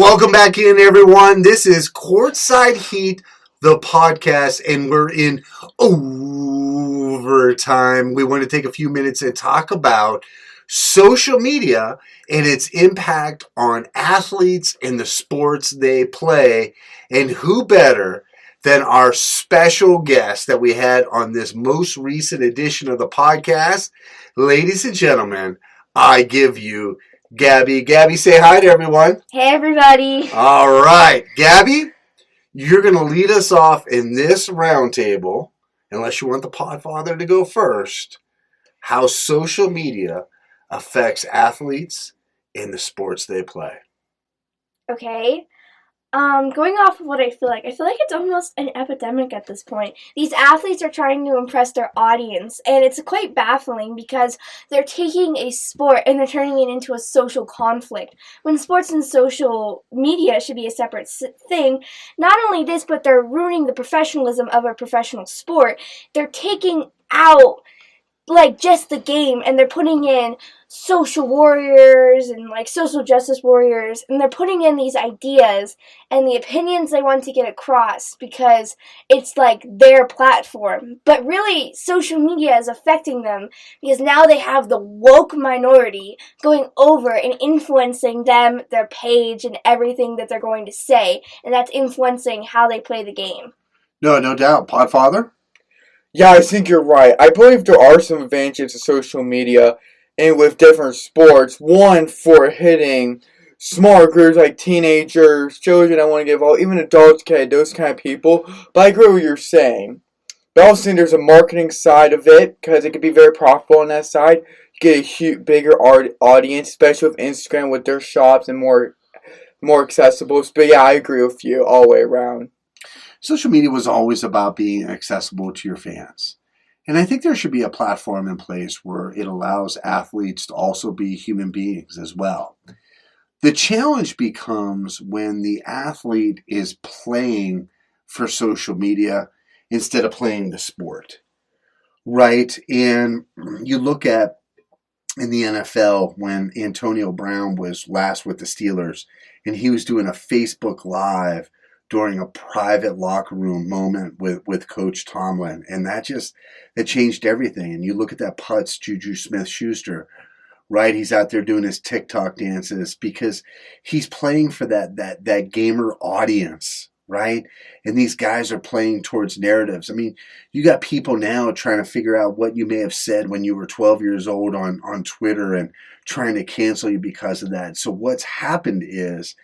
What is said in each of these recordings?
welcome back in, everyone. This is Courtside Heat, the podcast, and we're in overtime. We want to take a few minutes and talk about social media and its impact on athletes and the sports they play, and who better than our special guest that we had on this most recent edition of the podcast. Ladies and gentlemen, I give you Gabby. Gabby, say hi to everyone. Hey, everybody. All right. Gabby, you're going to lead us off in this roundtable, unless you want the podfather to go first, how social media affects athletes in the sports they play. Okay. Going off of what I feel like it's almost an epidemic at this point. These athletes are trying to impress their audience, and it's quite baffling because they're taking a sport and they're turning it into a social conflict. When sports and social media should be a separate thing, not only this, but they're ruining the professionalism of a professional sport. They're taking out just the game, and they're putting in social warriors and social justice warriors, and they're putting in these ideas and the opinions they want to get across because it's their platform. But really, social media is affecting them because now they have the woke minority going over and influencing them, their page, and everything that they're going to say, and that's influencing how they play the game. No doubt. Podfather? Yeah, I think you're right. I believe there are some advantages to social media and with different sports. One, for hitting smaller groups like teenagers, children I want to get involved, even adults, those kind of people. But I agree with what you're saying. But I also think there's a marketing side of it because it could be very profitable on that side. You get a huge, bigger audience, especially with Instagram with their shops and more accessible. But yeah, I agree with you all the way around. Social media was always about being accessible to your fans. And I think there should be a platform in place where it allows athletes to also be human beings as well. The challenge becomes when the athlete is playing for social media instead of playing the sport, right? And you look at in the NFL when Antonio Brown was last with the Steelers and he was doing a Facebook Live during a private locker room moment with Coach Tomlin. And that changed everything. And you look at that Putz, Juju Smith-Schuster, right? He's out there doing his TikTok dances because he's playing for that gamer audience, right? And these guys are playing towards narratives. I mean, you got people now trying to figure out what you may have said when you were 12 years old on Twitter and trying to cancel you because of that. So what's happened is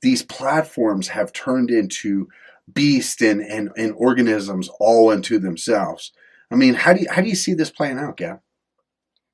these platforms have turned into beasts and organisms all unto themselves. I mean, how do you see this playing out, Gab?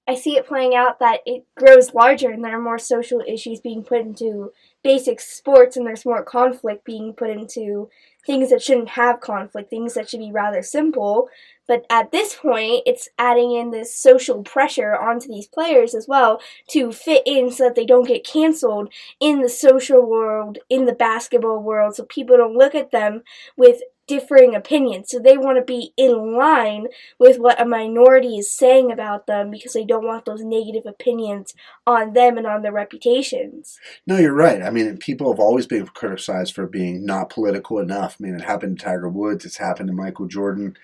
I see it playing out that it grows larger and there are more social issues being put into basic sports, and there's more conflict being put into things that shouldn't have conflict, things that should be rather simple. But at this point, it's adding in this social pressure onto these players as well to fit in so that they don't get canceled in the social world, in the basketball world, so people don't look at them with differing opinions. So they want to be in line with what a minority is saying about them because they don't want those negative opinions on them and on their reputations. No, you're right. I mean, people have always been criticized for being not political enough. I mean, it happened to Tiger Woods. It's happened to Michael Jordan,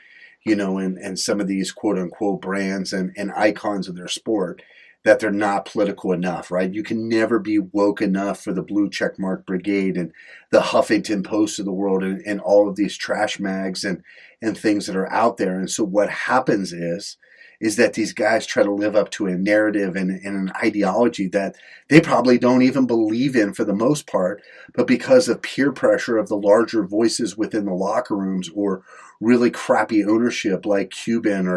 and some of these quote-unquote brands and icons of their sport, that they're not political enough, right? You can never be woke enough for the Blue Checkmark Brigade and the Huffington Post of the world and all of these trash mags and things that are out there. And so what happens is that these guys try to live up to a narrative and an ideology that they probably don't even believe in for the most part, but because of peer pressure of the larger voices within the locker rooms or really crappy ownership like Cuban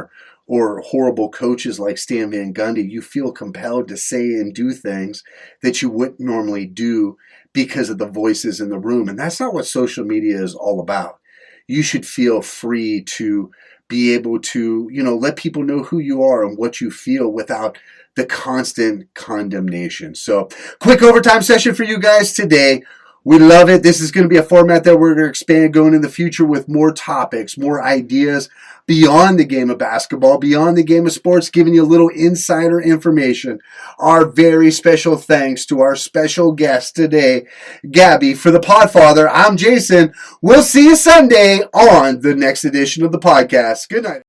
or horrible coaches like Stan Van Gundy, you feel compelled to say and do things that you wouldn't normally do because of the voices in the room. And that's not what social media is all about. You should feel free to be able to, let people know who you are and what you feel without the constant condemnation. So, quick overtime session for you guys today. We love it. This is going to be a format that we're going to expand going in the future with more topics, more ideas beyond the game of basketball, beyond the game of sports, giving you a little insider information. Our very special thanks to our special guest today, Gabby. For the Podfather, I'm Jason. We'll see you Sunday on the next edition of the podcast. Good night.